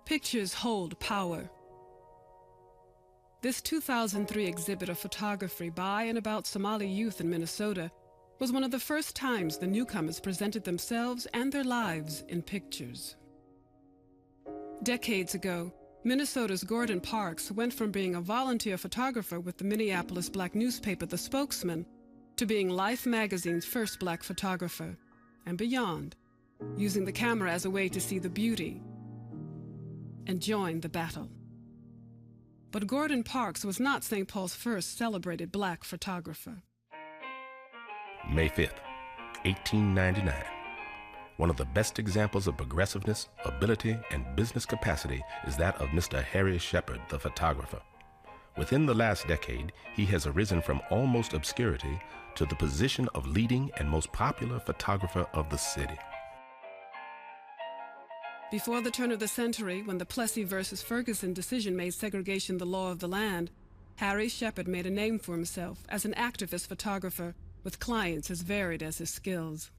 Pictures hold power. This 2003 exhibit of photography by and about Somali youth in Minnesota was one of the first times the newcomers presented themselves and their lives in pictures. Decades ago, Minnesota's Gordon Parks went from being a volunteer photographer with the Minneapolis black newspaper The Spokesman to being Life magazine's first black photographer, and beyond, using the camera as a way to see the beauty and join the battle. But Gordon Parks was not St. Paul's first celebrated black photographer. May 5th, 1899. One of the best examples of progressiveness, ability, and business capacity is that of Mr. Harry Shepard, the photographer. Within the last decade, he has arisen from almost obscurity to the position of leading and most popular photographer of the city. Before the turn of the century, when the Plessy versus Ferguson decision made segregation the law of the land, Harry Shepard made a name for himself as an activist photographer with clients as varied as his skills.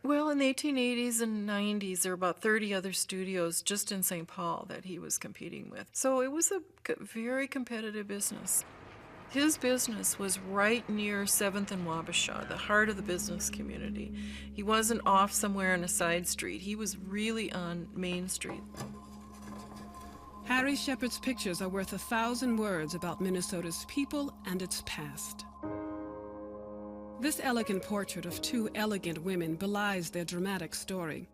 Well, in the 1880s and 90s, there were about 30 other studios just in St. Paul that he was competing with. So it was a very competitive business. His business was right near 7th and Wabasha, the heart of the business community. He wasn't off somewhere on a side street. He was really on Main Street. Harry Shepard's pictures are worth 1,000 words about Minnesota's people and its past. This elegant portrait of two elegant women belies their dramatic story.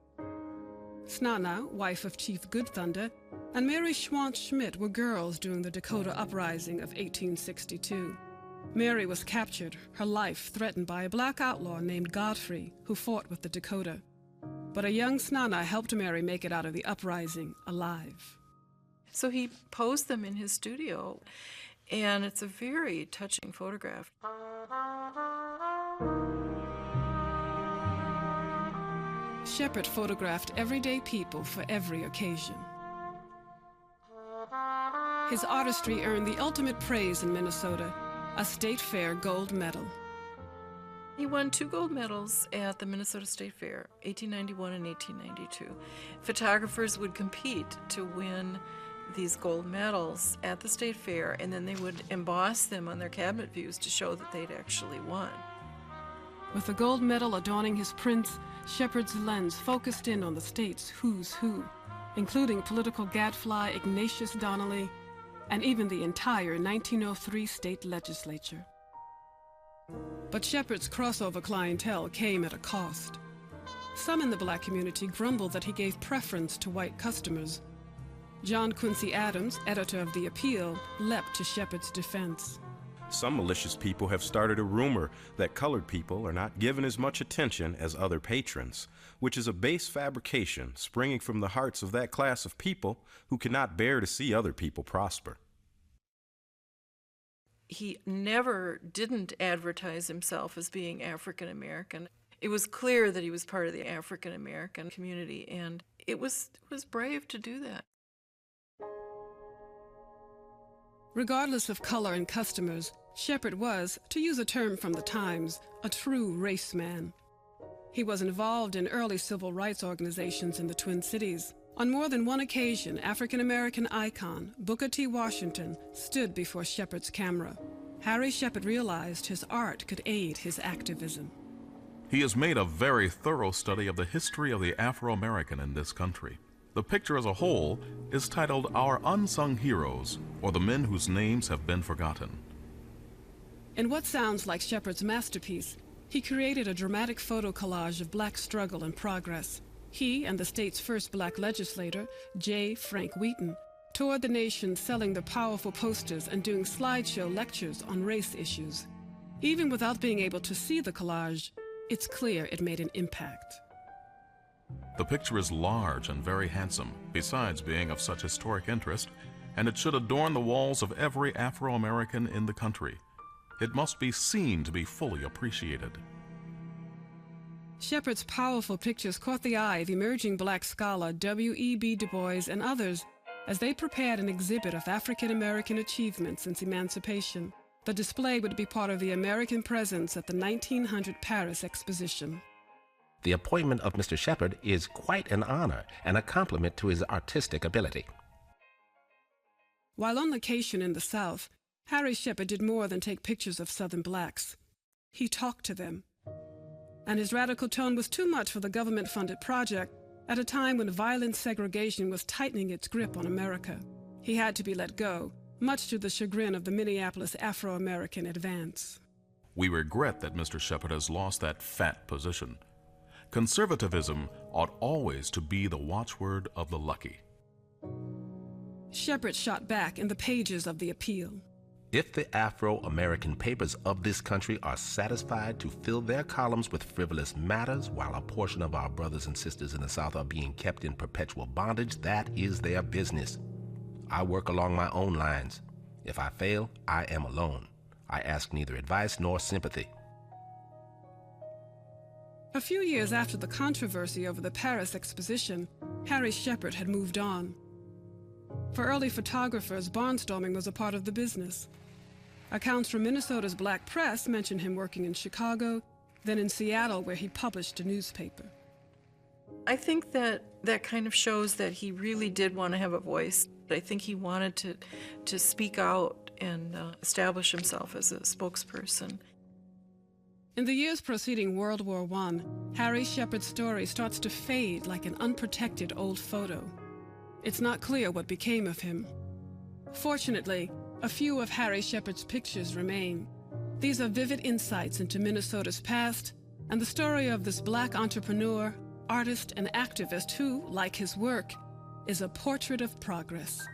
Snana, wife of Chief Good Thunder, and Mary Schwant Schmidt were girls during the Dakota Uprising of 1862. Mary was captured, her life threatened by a black outlaw named Godfrey, who fought with the Dakota. But a young Snana helped Mary make it out of the uprising alive. So he posed them in his studio, and it's a very touching photograph. Shepard photographed everyday people for every occasion. His artistry earned the ultimate praise in Minnesota, a State Fair gold medal. He won 2 gold medals at the Minnesota State Fair, 1891 and 1892. Photographers would compete to win these gold medals at the State Fair, and then they would emboss them on their cabinet views to show that they'd actually won. With the gold medal adorning his prints, Shepard's lens focused in on the state's who's who, including political gadfly Ignatius Donnelly, and even the entire 1903 state legislature. But Shepard's crossover clientele came at a cost. Some in the black community grumbled that he gave preference to white customers. John Quincy Adams, editor of The Appeal, leapt to Shepard's defense. Some malicious people have started a rumor that colored people are not given as much attention as other patrons, which is a base fabrication springing from the hearts of that class of people who cannot bear to see other people prosper. He never didn't advertise himself as being African American. It was clear that he was part of the African American community, and it was brave to do that. Regardless of color and customers, Shepard was, to use a term from the Times, a true race man. He was involved in early civil rights organizations in the Twin Cities. On more than one occasion, African-American icon Booker T. Washington stood before Shepard's camera. Harry Shepard realized his art could aid his activism. He has made a very thorough study of the history of the Afro-American in this country. The picture as a whole is titled Our Unsung Heroes, or the Men Whose Names Have Been Forgotten. In what sounds like Shepard's masterpiece, he created a dramatic photo collage of black struggle and progress. He and the state's first black legislator, J. Frank Wheaton, toured the nation selling their powerful posters and doing slideshow lectures on race issues. Even without being able to see the collage, it's clear it made an impact. The picture is large and very handsome, besides being of such historic interest, and it should adorn the walls of every Afro-American in the country. It must be seen to be fully appreciated. Shepard's powerful pictures caught the eye of emerging black scholar W.E.B. Du Bois and others as they prepared an exhibit of African-American achievements since emancipation. The display would be part of the American presence at the 1900 Paris Exposition. The appointment of Mr. Shepard is quite an honor and a compliment to his artistic ability. While on location in the South, Harry Shepard did more than take pictures of Southern blacks. He talked to them. And his radical tone was too much for the government-funded project at a time when violent segregation was tightening its grip on America. He had to be let go, much to the chagrin of the Minneapolis Afro-American Advance. We regret that Mr. Shepard has lost that fat position. Conservatism ought always to be the watchword of the lucky. Shepard shot back in the pages of the Appeal. If the Afro-American papers of this country are satisfied to fill their columns with frivolous matters while a portion of our brothers and sisters in the South are being kept in perpetual bondage, that is their business. I work along my own lines. If I fail, I am alone. I ask neither advice nor sympathy. A few years after the controversy over the Paris Exposition, Harry Shepard had moved on. For early photographers, barnstorming was a part of the business. Accounts from Minnesota's black press mention him working in Chicago, then in Seattle, where he published a newspaper. I think that kind of shows that he really did want to have a voice. I think he wanted to speak out and establish himself as a spokesperson. In the years preceding World War I, Harry Shepard's story starts to fade like an unprotected old photo. It's not clear what became of him. Fortunately, a few of Harry Shepard's pictures remain. These are vivid insights into Minnesota's past and the story of this black entrepreneur, artist, and activist who, like his work, is a portrait of progress.